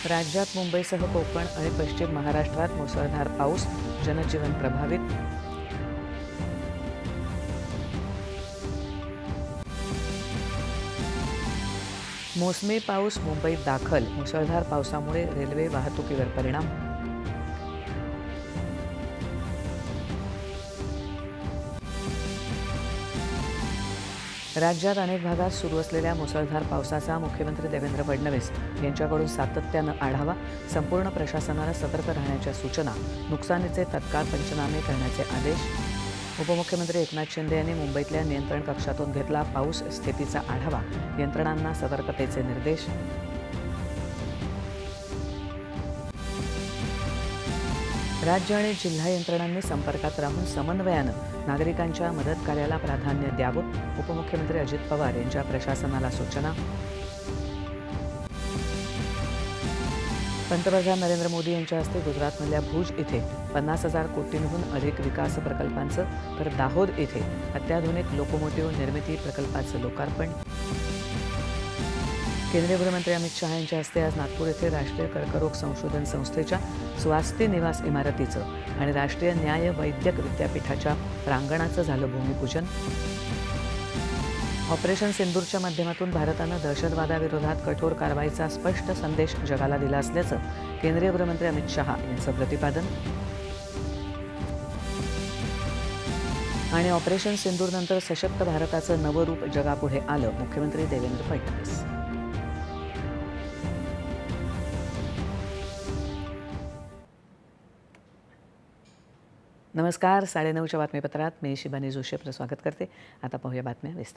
राज्यात मुंबईसह कोकण आणि पश्चिम महाराष्ट्रात मुसळधार पाऊस, जनजीवन प्रभावित. मोसमी पाऊस मुंबईत दाखल, मुसळधार पावसामुळे रेल्वे वाहतुकीवर परिणाम. राज्यात अनेक भागात सुरू असलेल्या मुसळधार पावसाचा मुख्यमंत्री देवेंद्र फडणवीस यांच्याकडून सातत्यानं आढावा. संपूर्ण प्रशासनाला सतर्क राहण्याच्या सूचना. नुकसानीचे तत्काळ पंचनामे करण्याचे आदेश. उपमुख्यमंत्री एकनाथ शिंदे यांनी मुंबईतल्या नियंत्रण कक्षातून घेतला पाऊस स्थितीचा आढावा. यंत्रणांना सतर्कतेचे निर्देश. राज्य आणि जिल्हा यंत्रणांनी संपर्कात राहून समन्वयानं नागरिकांच्या मदत कार्याला प्राधान्य द्यावं. उपमुख्यमंत्री अजित पवार यांच्या प्रशासनाला सूचना. पंतप्रधान नरेंद्र मोदी यांच्या हस्ते गुजरातमधल्या भुज इथे 50,000 कोटींहून अधिक विकास प्रकल्पांचं, तर दाहोद इथे अत्याधुनिक लोकोमोटिव्ह निर्मिती प्रकल्पाचं लोकार्पण. केंद्रीय गृहमंत्री अमित शहा यांच्या हस्ते आज नागपूर येथे राष्ट्रीय कर्करोग संशोधन संस्थेच्या स्वास्थ्य निवास इमारतीचं आणि राष्ट्रीय न्याय वैद्यक विद्यापीठाच्या प्रांगणाचं झालं भूमिपूजन. ऑपरेशन सिंदूरच्या माध्यमातून भारतानं दहशतवादाविरोधात कठोर कारवाईचा स्पष्ट संदेश जगाला दिला असल्याचं केंद्रीय गृहमंत्री अमित शहा यांचं प्रतिपादन. आणि ऑपरेशन सिंदूरनंतर सशक्त भारताचं नवं रूप जगापुढे आलं, मुख्यमंत्री देवेंद्र फडणवीस. नमस्कार. 9:30च्या बातमीपत्रात मी शिबानी जोशी आपलं स्वागत करते. आता पाहूया बातम्या विस्ताराने.